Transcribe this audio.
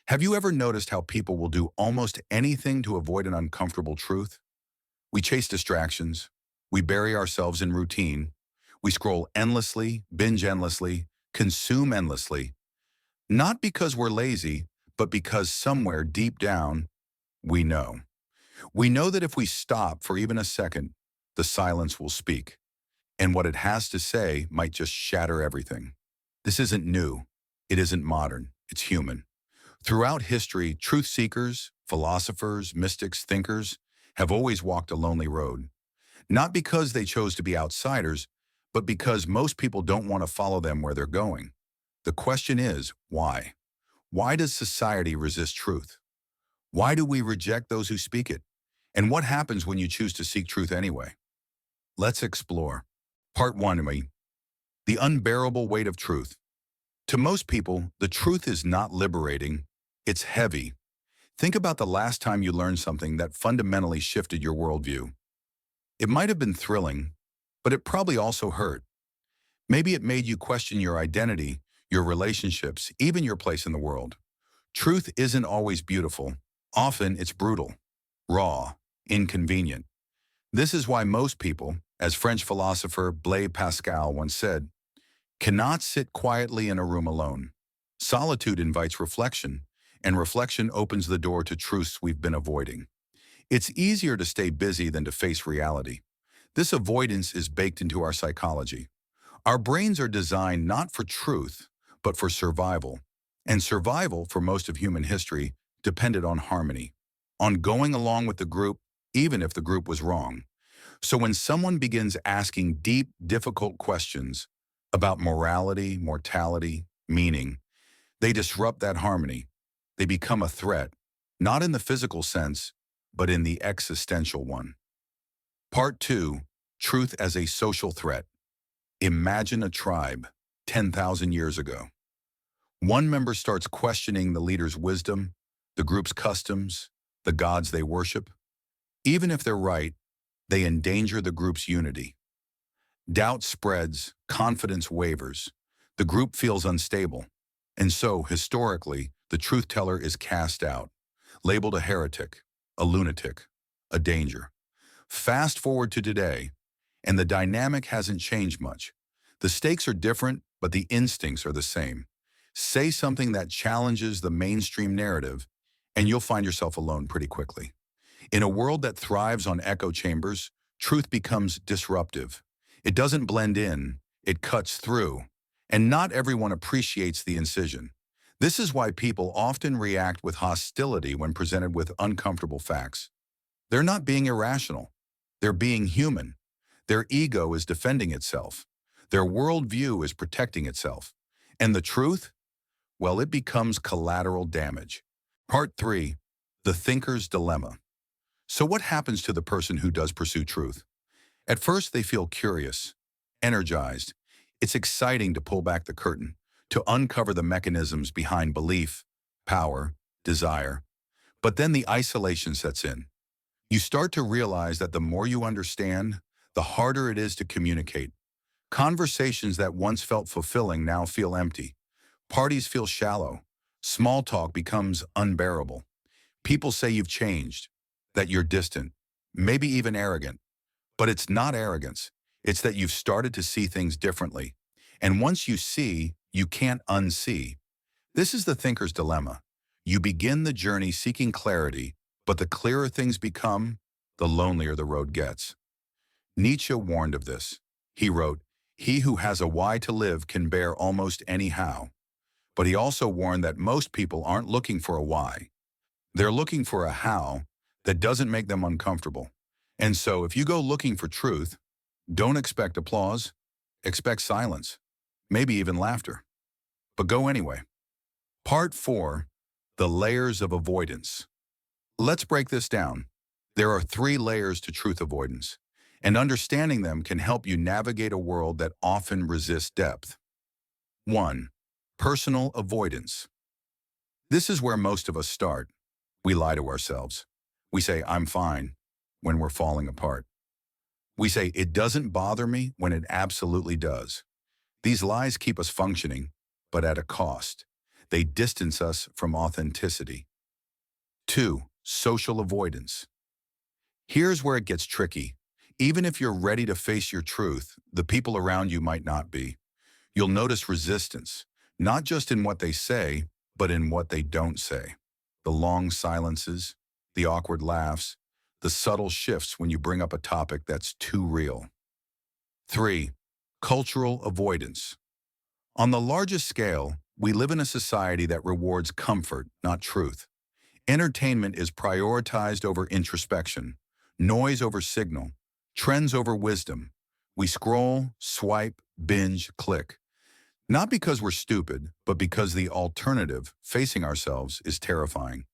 Have you ever noticed how people will do almost anything to avoid an uncomfortable truth? We chase distractions. We bury ourselves in routine. We scroll endlessly, binge endlessly, consume endlessly, not because we're lazy, but because somewhere deep down, we know. We know that if we stop for even a second, the silence will speak, and what it has to say might just shatter everything. This isn't new. It isn't modern. It's human. Throughout history, truth seekers, philosophers, mystics, thinkers have always walked a lonely road, not because they chose to be outsiders, but because most people don't want to follow them where they're going. The question is, why? Why does society resist truth? Why do we reject those who speak it? And what happens when you choose to seek truth anyway? Let's explore. Part 1, the unbearable weight of truth. To most people, the truth is not liberating, it's heavy. Think about the last time you learned something that fundamentally shifted your worldview. It might have been thrilling, but it probably also hurt. Maybe it made you question your identity, your relationships, even your place in the world. Truth isn't always beautiful. Often it's brutal, raw, inconvenient. This is why most people, as French philosopher Blaise Pascal once said, cannot sit quietly in a room alone. Solitude invites reflection, and reflection opens the door to truths we've been avoiding. It's easier to stay busy than to face reality. This avoidance is baked into our psychology. Our brains are designed not for truth, but for survival. And survival, for most of human history, depended on harmony, on going along with the group, even if the group was wrong. So when someone begins asking deep, difficult questions about morality, mortality, meaning, they disrupt that harmony. They become a threat, not in the physical sense, but in the existential one. Part 2, Truth as a Social Threat. Imagine a tribe 10,000 years ago. One member starts questioning the leader's wisdom, the group's customs, the gods they worship. Even if they're right, they endanger the group's unity. Doubt spreads, confidence wavers. The group feels unstable. And so, historically, the truth teller is cast out, labeled a heretic, a lunatic, a danger. Fast forward to today, and the dynamic hasn't changed much. The stakes are different, but the instincts are the same. Say something that challenges the mainstream narrative, and you'll find yourself alone pretty quickly. In a world that thrives on echo chambers, truth becomes disruptive. It doesn't blend in, it cuts through. And not everyone appreciates the incision. This is why people often react with hostility when presented with uncomfortable facts. They're not being irrational. They're being human. Their ego is defending itself. Their worldview is protecting itself. And the truth? Well, it becomes collateral damage. Part 3, the thinker's dilemma. So what happens to the person who does pursue truth? At first, they feel curious, energized. It's exciting to pull back the curtain, to uncover the mechanisms behind belief, power, desire. But then the isolation sets in. You start to realize that the more you understand, the harder it is to communicate. Conversations that once felt fulfilling now feel empty. Parties feel shallow. Small talk becomes unbearable. People say you've changed, that you're distant, maybe even arrogant. But it's not arrogance. It's that you've started to see things differently. And once you see, you can't unsee. This is the thinker's dilemma. You begin the journey seeking clarity, but the clearer things become, the lonelier the road gets. Nietzsche warned of this. He wrote, "He who has a why to live can bear almost any how." But he also warned that most people aren't looking for a why. They're looking for a how that doesn't make them uncomfortable. And so if you go looking for truth, don't expect applause, expect silence, maybe even laughter. But go anyway. Part 4, the layers of avoidance. Let's break this down. There are 3 layers to truth avoidance, and understanding them can help you navigate a world that often resists depth. 1. Personal avoidance. This is where most of us start. We lie to ourselves. We say, "I'm fine," when we're falling apart. We say, "It doesn't bother me," when it absolutely does. These lies keep us functioning, but at a cost. They distance us from authenticity. 2. Social avoidance. Here's where it gets tricky. Even if you're ready to face your truth, the people around you might not be. You'll notice resistance, not just in what they say, but in what they don't say. The long silences, the awkward laughs, the subtle shifts when you bring up a topic that's too real. 3. Cultural avoidance. On the largest scale, we live in a society that rewards comfort, not truth. Entertainment is prioritized over introspection, noise over signal, trends over wisdom. We scroll, swipe, binge, click. Not because we're stupid, but because the alternative, facing ourselves, is terrifying.